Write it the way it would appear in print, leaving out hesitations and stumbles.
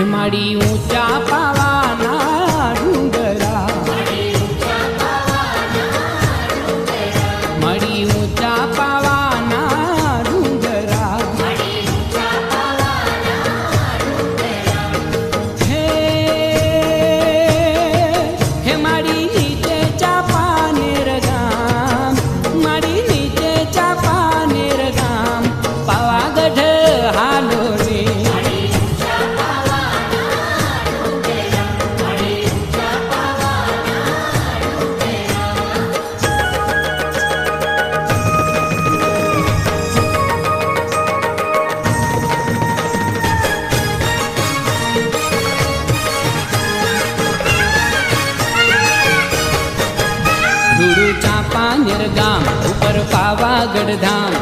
માડી ઊંચા પાવાના ડુંગરા, માડી ઊંચા પાવાના ડુંગરા, હે માડી નીચે ચાપાનેર ગામ, માડી નીચે ચાપાનેર ગામ, પાવાગઢ હાલો રે. ચાપાનેર ગામ ઉપર પાવાગઢ ધામ,